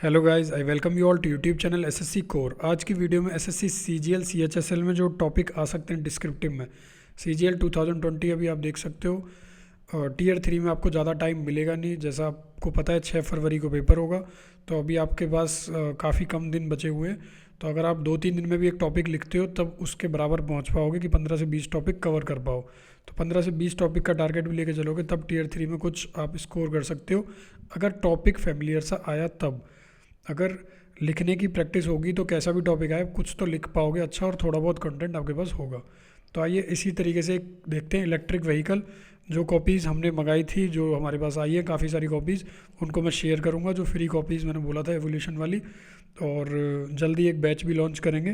Hello guys, I welcome you all to YouTube channel SSC core. आज की video में SSC CGL CHSL में जो टॉपिक आ सकते हैं डिस्क्रिप्टिव में, सीजीएल 2020 अभी आप देख सकते हो। टीयर 3 में आपको ज़्यादा टाइम मिलेगा नहीं, जैसा आपको पता है 6 फरवरी को पेपर होगा। तो अभी आपके पास काफ़ी कम दिन बचे हुए हैं। तो अगर आप 2-3 दिन में भी एक टॉपिक लिखते हो तब उसके बराबर पहुंच पाओगे कि 15 से 20 टॉपिक कवर कर पाओ। तो 15 से 20 टॉपिक का टारगेट भी लेके चलोगे तब टीयर 3 में कुछ आप स्कोर कर सकते हो, अगर टॉपिक फेमिलियर सा आया तब। अगर लिखने की प्रैक्टिस होगी तो कैसा भी टॉपिक आए कुछ तो लिख पाओगे अच्छा, और थोड़ा बहुत कंटेंट आपके पास होगा। तो आइए इसी तरीके से देखते हैं इलेक्ट्रिक व्हीकल। जो कॉपीज़ हमने मंगाई थी, जो हमारे पास आई है काफ़ी सारी कॉपीज़, उनको मैं शेयर करूंगा। जो फ्री कॉपीज़ मैंने बोला था एवोल्यूशन वाली, और जल्दी एक बैच भी लॉन्च करेंगे,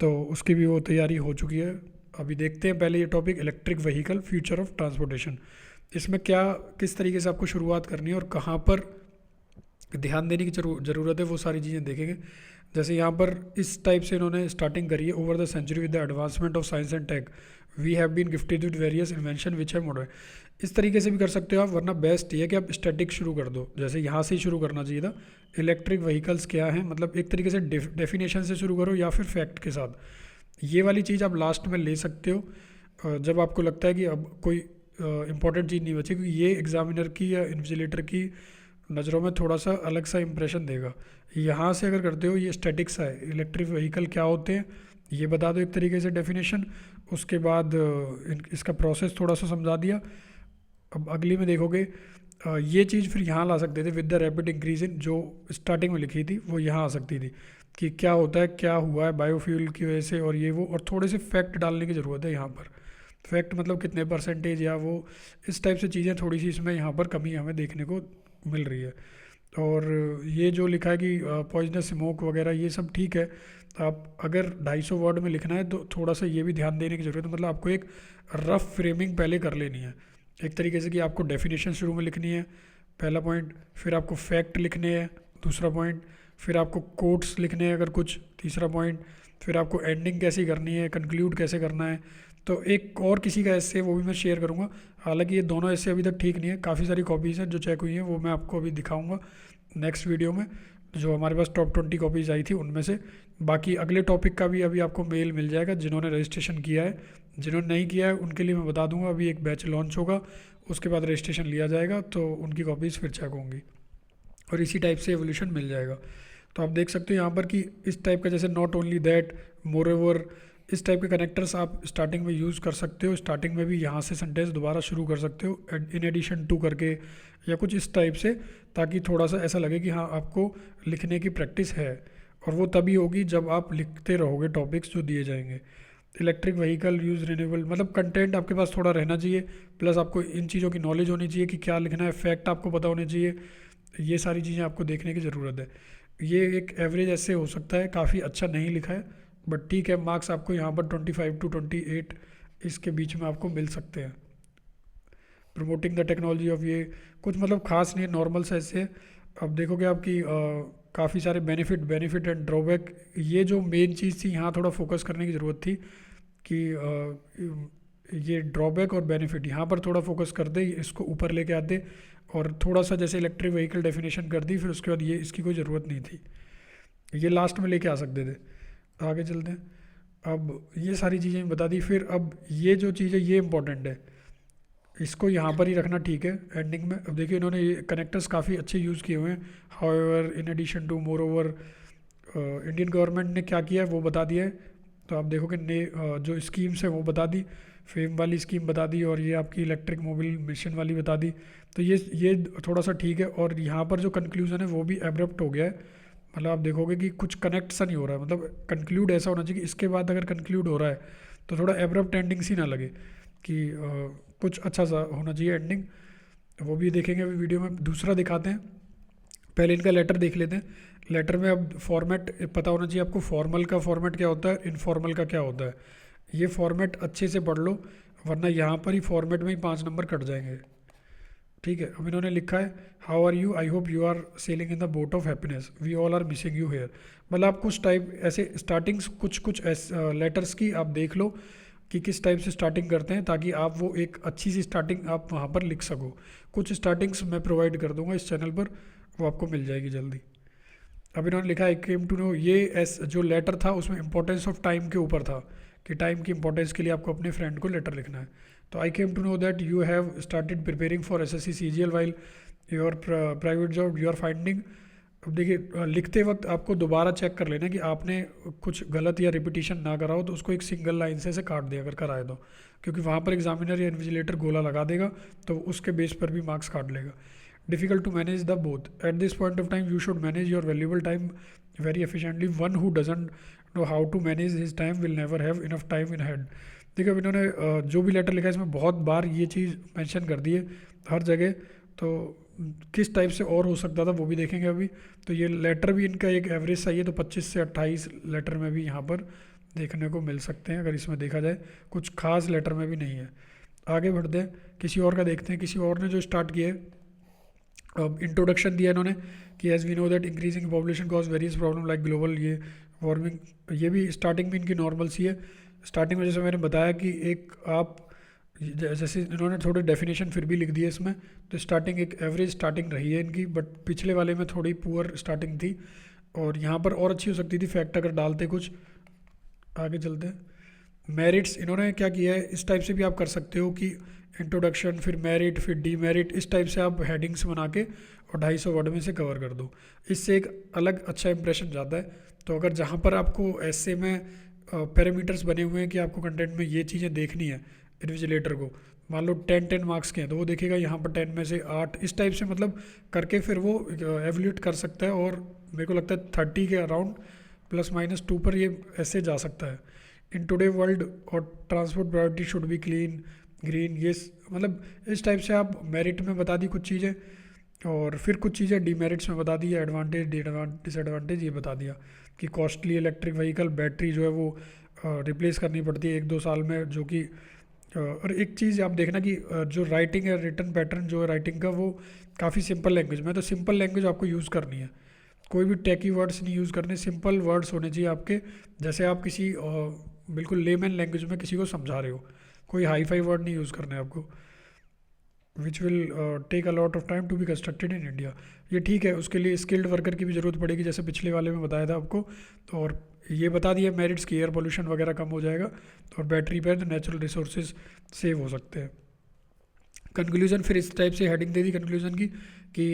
तो उसकी भी वो तैयारी हो चुकी है। अभी देखते हैं पहले ये topic electric vehicle future of transportation. इसमें क्या किस तरीके से आपको शुरुआत करनी है और कहाँ पर ध्यान देने की ज़रूरत है, वो सारी चीज़ें देखेंगे। जैसे यहाँ पर इस टाइप से इन्होंने स्टार्टिंग करी है। Over the century with the advancement of science and tech we have been gifted with various invention which है मॉडर्न। इस तरीके से भी कर सकते हो आप, वरना बेस्ट ये है कि आप स्टैटिक शुरू कर दो। जैसे यहाँ से ही शुरू करना चाहिए था। इलेक्ट्रिक व्हीकल्स क्या है, मतलब एक तरीके से डेफिनेशन से शुरू करो या फिर फैक्ट के साथ। ये वाली चीज़ आप लास्ट में ले सकते हो, जब आपको लगता है कि अब कोई इंपॉर्टेंट चीज़ नहीं बची, क्योंकि ये एग्जामिनर की या इन्विजिलेटर की नज़रों में थोड़ा सा अलग सा इंप्रेशन देगा। यहाँ से अगर करते हो ये स्टैटिक्स है, इलेक्ट्रिक व्हीकल क्या होते हैं ये बता दो एक तरीके से डेफिनेशन। उसके बाद इसका प्रोसेस थोड़ा सा समझा दिया। अब अगली में देखोगे ये चीज़ फिर यहाँ ला सकते थे with the rapid increase in, जो स्टार्टिंग में लिखी थी वो यहाँ आ सकती थी कि क्या होता है, क्या हुआ है बायोफ्यूल की वजह से और ये वो, और थोड़े से फैक्ट डालने की ज़रूरत है यहाँ पर। फैक्ट मतलब कितने परसेंटेज या वो, इस टाइप से चीज़ें थोड़ी सी इसमें यहाँ पर कमी हमें देखने को मिल रही है। और ये जो लिखा है कि पॉइजनस स्मोक वगैरह ये सब ठीक है। आप अगर 250 वर्ड में लिखना है तो थोड़ा सा ये भी ध्यान देने की ज़रूरत है। मतलब आपको एक रफ फ्रेमिंग पहले कर लेनी है, एक तरीके से कि आपको डेफिनेशन शुरू में लिखनी है, पहला पॉइंट। फिर आपको फैक्ट लिखने हैं, दूसरा पॉइंट। फिर आपको कोट्स लिखने हैं अगर कुछ, तीसरा पॉइंट। फिर आपको एंडिंग कैसी करनी है, कंक्लूड कैसे करना है। तो एक और किसी का ऐसे वो भी मैं शेयर करूँगा। हालांकि ये दोनों ऐसे अभी तक ठीक नहीं है, काफ़ी सारी कॉपीज़ हैं जो चेक हुई हैं, वो मैं आपको अभी दिखाऊंगा नेक्स्ट वीडियो में। जो हमारे पास टॉप 20 कॉपीज़ आई थी उनमें से। बाकी अगले टॉपिक का भी अभी आपको मेल मिल जाएगा जिन्होंने रजिस्ट्रेशन किया है। जिन्होंने नहीं किया है उनके लिए मैं बता दूंगा, अभी एक बैच लॉन्च होगा, उसके बाद रजिस्ट्रेशन लिया जाएगा तो उनकी कॉपीज़ फिर चेक होंगी, और इसी टाइप से एवोल्यूशन मिल जाएगा। तो आप देख सकते हो यहाँ पर कि इस टाइप का, जैसे not only that, more over, इस टाइप के कनेक्टर्स आप स्टार्टिंग में यूज़ कर सकते हो। स्टार्टिंग में भी यहाँ से सेंटेंस दोबारा शुरू कर सकते हो इन एडिशन टू करके, या कुछ इस टाइप से, ताकि थोड़ा सा ऐसा लगे कि हाँ आपको लिखने की प्रैक्टिस है। और वो तभी होगी जब आप लिखते रहोगे टॉपिक्स जो दिए जाएंगे। इलेक्ट्रिक व्हीकल यूज़ रिन्यूएबल, मतलब कंटेंट आपके पास थोड़ा रहना चाहिए, प्लस आपको इन चीज़ों की नॉलेज होनी चाहिए कि क्या लिखना है, फैक्ट आपको पता होने चाहिए। ये सारी चीज़ें आपको देखने की ज़रूरत है। ये एक एवरेज ऐसे हो सकता है, काफ़ी अच्छा नहीं लिखा है, बट ठीक है, मार्क्स आपको यहाँ पर 25 to 28 इसके बीच में आपको मिल सकते हैं। प्रमोटिंग द टेक्नोलॉजी ऑफ, ये कुछ मतलब खास नहीं है, नॉर्मल सा ऐसे है। अब देखोगे आपकी काफ़ी सारे बेनिफिट एंड ड्रॉबैक। ये जो मेन चीज़ थी यहाँ थोड़ा फोकस करने की ज़रूरत थी कि ये ड्रॉबैक और बेनिफिट यहाँ पर थोड़ा फोकस कर दे, इसको ऊपर लेके आते, और थोड़ा सा जैसे इलेक्ट्रिक व्हीकल डेफिनेशन कर दी, फिर उसके बाद ये इसकी कोई ज़रूरत नहीं थी, ये लास्ट में लेके आ सकते थे। आगे चलते हैं। अब ये सारी चीज़ें बता दी। फिर अब ये जो चीज़ है ये इंपॉर्टेंट है, इसको यहाँ पर ही रखना ठीक है एंडिंग में। अब देखिए इन्होंने ये कनेक्टर्स काफ़ी अच्छे यूज़ किए हुए हैं। However, in addition to, moreover, Indian government ने क्या किया है वो बता दिया है। तो आप देखोगे ने जो स्कीम्स है वो बता दी, फेम वाली स्कीम बता दी, और ये आपकी इलेक्ट्रिक मोबाइल मिशन वाली बता दी। तो ये थोड़ा सा ठीक है। और यहाँ पर जो कंक्लूजन है वो भी एब्रप्ट हो गया है। मतलब आप देखोगे कि कुछ कनेक्ट सा नहीं हो रहा है, मतलब कंक्लूड ऐसा होना चाहिए कि इसके बाद अगर कंक्लूड हो रहा है तो थोड़ा एब्रप्ट एंडिंग सी ना लगे, कि कुछ अच्छा सा होना चाहिए एंडिंग। वो भी देखेंगे अभी वीडियो में। दूसरा दिखाते हैं, पहले इनका लेटर देख लेते हैं। लेटर में अब फॉर्मेट पता होना चाहिए आपको, फॉर्मल का फॉर्मेट क्या होता है, इनफॉर्मल का क्या होता है। ये फॉर्मेट अच्छे से पढ़ लो, वरना यहाँ पर ही फॉर्मेट में ही 5 नंबर कट जाएंगे। ठीक है। अब इन्होंने लिखा है, how are you, I hope you are sailing in the boat of happiness, we all are missing you here. मतलब आप कुछ टाइप ऐसे स्टार्टिंग्स कुछ लेटर्स की आप देख लो कि किस टाइप से स्टार्टिंग करते हैं, ताकि आप वो एक अच्छी सी स्टार्टिंग आप वहाँ पर लिख सको। कुछ स्टार्टिंग्स मैं प्रोवाइड कर दूंगा इस चैनल पर, वो आपको मिल जाएगी जल्दी। अब इन्होंने लिखा आई केम टू नो, ये एस जो लेटर था उसमें इंपॉर्टेंस ऑफ टाइम के ऊपर था कि टाइम की इंपॉर्टेंस के लिए आपको अपने फ्रेंड को लेटर लिखना है। तो I came to know that you have started preparing for SSC CGL while your private job you are finding. अब देखिए लिखते वक्त आपको दोबारा चेक कर लेना कि आपने कुछ गलत या रिपीटिशन ना करा हो, तो उसको एक सिंगल लाइन से ऐसे काट दिया अगर कराए तो, क्योंकि वहाँ पर एग्जामिनर या इन्विजिलेटर गोला लगा देगा तो उसके बेस पर भी मार्क्स काट लेगा। Difficult to manage the both at this point of time, you should manage your valuable time very efficiently, one who doesn't know how to manage his time will never have enough time in hand. देखिए अब इन्होंने जो भी letter लिखा है इसमें बहुत बार ये चीज़ मेंशन कर दी है हर जगह, तो किस टाइप से और हो सकता था वो भी देखेंगे अभी। तो ये लेटर भी इनका एक एवरेज सही है, तो 25 से 28 लेटर में भी यहाँ पर देखने को मिल सकते हैं अगर इसमें देखा जाए, कुछ खास लेटर में भी नहीं है। आगे बढ़ते हैं, किसी और का देखते हैं। किसी और ने जो स्टार्ट किया है, अब इंट्रोडक्शन दिया इन्होंने कि as we know that increasing population cause various problem like global ये वार्मिंग। ये भी स्टार्टिंग में इनकी नॉर्मल सी है। स्टार्टिंग में जैसे मैंने बताया कि एक आप जैसे इन्होंने थोड़ी डेफिनेशन फिर भी लिख दी है इसमें, तो स्टार्टिंग एक एवरेज स्टार्टिंग रही है इनकी, बट पिछले वाले में थोड़ी पुअर स्टार्टिंग थी और यहाँ पर और अच्छी हो सकती थी फैक्ट अगर डालते कुछ। आगे चलते हैं। मेरिट्स इन्होंने क्या किया है, इस टाइप से भी आप कर सकते हो कि इंट्रोडक्शन फिर मेरिट फिर डीमेरिट, इस टाइप से आप हेडिंग्स बना के और 250 वर्ड में से कवर कर दो, इससे एक अलग अच्छा इंप्रेशन जाता है। तो अगर जहाँ पर आपको ऐसे में पैरामीटर्स बने हुए हैं कि आपको कंटेंट में ये चीज़ें देखनी है इन्विजिलेटर को, मान लो 10 मार्क्स के हैं तो वो देखेगा यहाँ पर 10 में से 8, इस टाइप से मतलब करके फिर वो एवल्यूट कर सकता है। और मेरे को लगता है 30 के अराउंड ±2 पर ये ऐसे जा सकता है। इन टुडे वर्ल्ड और transport priority should be clean green, ये मतलब इस टाइप से आप मेरिट में बता दी कुछ चीज़ें और फिर कुछ चीज़ें डीमेरिट्स में बता दी, एडवांटेज डिसएडवांटेज ये बता दिया कि कॉस्टली इलेक्ट्रिक व्हीकल बैटरी जो है वो रिप्लेस करनी पड़ती है 1-2 साल में, जो कि और एक चीज़ आप देखना कि जो राइटिंग है रिटन पैटर्न जो है राइटिंग का वो काफ़ी सिंपल लैंग्वेज में, तो सिंपल लैंग्वेज आपको यूज़ करनी है, कोई भी टेकी वर्ड्स नहीं यूज़ करने, सिंपल वर्ड्स होने चाहिए आपके, जैसे आप किसी बिल्कुल लेमैन लैंग्वेज में किसी को समझा रहे हो, कोई हाई फाई वर्ड नहीं यूज़ करने आपको, which will take a lot of time to be constructed in India. ये ठीक है, उसके लिए स्किल्ड वर्कर की भी ज़रूरत पड़ेगी जैसे पिछले वाले में बताया था आपको, तो और ये बता दिया मेरिट्स की एयर पोल्यूशन वगैरह कम हो जाएगा और बैटरी पर नेचुरल रिसोर्सेज सेव हो सकते हैं। कंक्लूजन फिर इस टाइप से हेडिंग दे दी कंक्लूजन की कि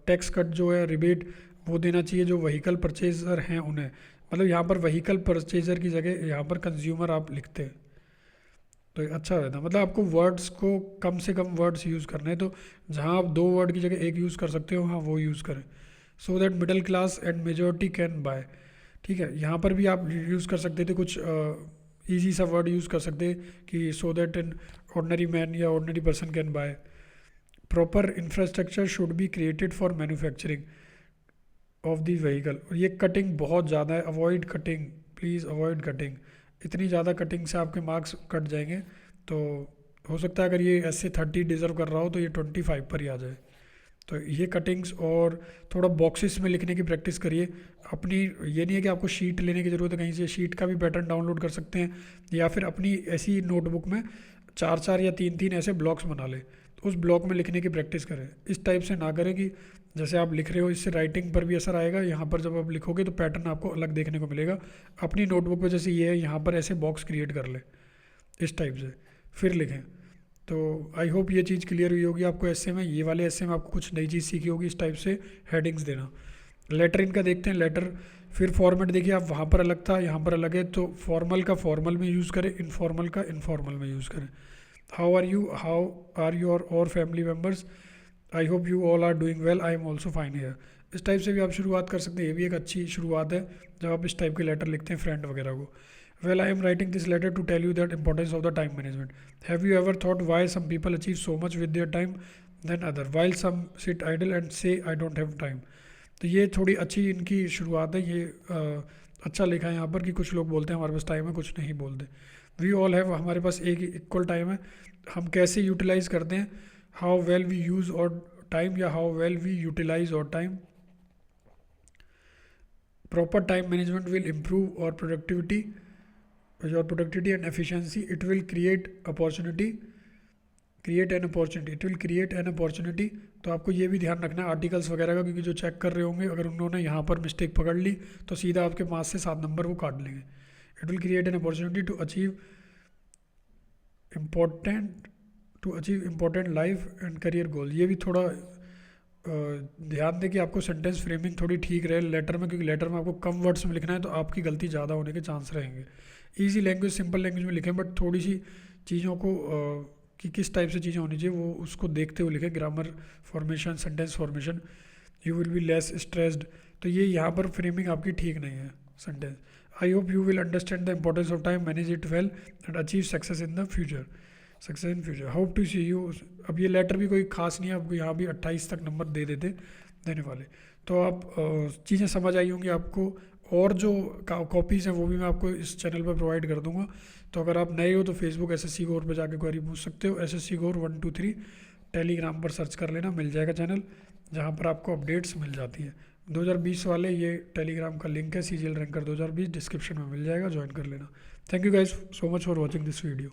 टैक्स कट जो है रिबेट वो देना चाहिए जो व्हीकल परचेजर हैं उन्हें, मतलब यहाँ पर व्हीकल परचेजर की जगह यहाँ पर कंज्यूमर आप लिखते हैं तो ये अच्छा रहता, मतलब आपको वर्ड्स को कम से कम वर्ड्स यूज़ करने हैं, तो जहाँ आप 2 वर्ड की जगह एक यूज़ कर सकते हो हाँ वो यूज़ करें, so that middle class and majority can buy. ठीक है, यहाँ पर भी आप यूज़ कर सकते थे कुछ इजी सा वर्ड यूज़ कर सकते कि so that an ordinary man या ordinary person can buy. Proper infrastructure should be created for manufacturing of the vehicle. और ये कटिंग बहुत ज़्यादा है, avoid cutting, please avoid cutting, इतनी ज़्यादा कटिंग से आपके मार्क्स कट जाएंगे। तो हो सकता है अगर ये ऐसे 30 डिज़र्व कर रहा हो तो ये 25 पर ही आ जाए। तो ये कटिंग्स और थोड़ा बॉक्सेस में लिखने की प्रैक्टिस करिए अपनी, ये नहीं है कि आपको शीट लेने की ज़रूरत है कहीं से, शीट का भी पैटर्न डाउनलोड कर सकते हैं या फिर अपनी ऐसी नोटबुक में 4-4 या 3-3 ऐसे ब्लॉक्स बना ले, तो उस ब्लॉक में लिखने की प्रैक्टिस करें। इस टाइप से ना करें कि जैसे आप लिख रहे हो इससे राइटिंग पर भी असर आएगा, यहाँ पर जब आप लिखोगे तो पैटर्न आपको अलग देखने को मिलेगा। अपनी नोटबुक पर जैसे ये है यहाँ पर ऐसे बॉक्स क्रिएट कर ले इस टाइप से फिर लिखें। तो आई होप ये चीज़ क्लियर हुई होगी आपको। ऐसे में ये वाले ऐसे में आपको कुछ नई चीज़ सीखी होगी इस टाइप से हेडिंग्स देना। लेटर इनका देखते हैं, लेटर फिर फॉर्मेट देखिए आप, वहाँ पर अलग था यहाँ पर अलग है, तो फॉर्मल का फॉर्मल में यूज़ करें, इनफॉर्मल का इनफॉर्मल में यूज़ करें। हाउ आर यू और family members, I hope you all are doing well, I am also fine here. इस टाइप से भी आप शुरुआत कर सकते हैं, ये भी एक अच्छी शुरुआत है जब आप इस टाइप के लेटर लिखते हैं फ्रेंड वगैरह को। Well, I am writing this letter to tell you the importance of the time management. Have you ever thought why some people achieve so much with their time than other, while some sit idle and say I don't have time? तो ये थोड़ी अच्छी इनकी शुरुआत है, ये अच्छा लिखा है यहाँ पर कि कुछ लोग बोलते हैं हमारे पास टाइम है, कुछ नहीं बोलते। वी ऑल हैव, हमारे पास एक इक्वल टाइम है, हम कैसे यूटिलाइज करते हैं, how well we use our time या how well we utilise our time. Proper time management will improve our productivity and efficiency, it will create opportunity create an opportunity, it will create an opportunity. तो आपको ये भी ध्यान रखना है articles वगैरह का, क्योंकि जो चेक कर रहे होंगे अगर उन्होंने यहाँ पर मिस्टेक पकड़ ली तो सीधा आपके 5 से 7 नंबर वो काट लेंगे। It will create an opportunity to achieve important life and career goal. ये भी थोड़ा ध्यान दें कि आपको सेंटेंस फ्रेमिंग थोड़ी ठीक रहे लेटर में, क्योंकि लेटर में आपको कम वर्ड्स में लिखना है तो आपकी गलती ज़्यादा होने के चांस रहेंगे। ईजी लैंग्वेज, सिंपल लैंग्वेज में लिखें, बट थोड़ी सी चीज़ों को कि किस टाइप से चीज़ें होनी चाहिए वो उसको देखते हुए लिखें। Grammar formation, sentence formation, you will be less stressed. तो ये यहाँ पर फ्रेमिंग आपकी ठीक नहीं है sentence. I hope you will understand the importance of time, manage it well and achieve success in the future. Success in future, hope to see you. अब ये लेटर भी कोई खास नहीं है, आपको यहाँ भी 28 तक नंबर दे देते देने वाले। तो आप चीज़ें समझ आई होंगी आपको, और जो कॉपीज़ हैं वो भी मैं आपको इस चैनल पर प्रोवाइड कर दूंगा। तो अगर आप नए हो तो फेसबुक SSC गौर पर जाके क्वेरी पूछ सकते हो। SSC गौर 1 2 3 टेलीग्राम पर सर्च कर लेना, मिल जाएगा चैनल, जहाँ पर आपको अपडेट्स मिल जाती है। 2020 वाले ये टेलीग्राम का लिंक है, CGL रैंकर 2020, डिस्क्रिप्शन में मिल जाएगा, ज्वाइन कर लेना। Thank you guys so much for watching this video.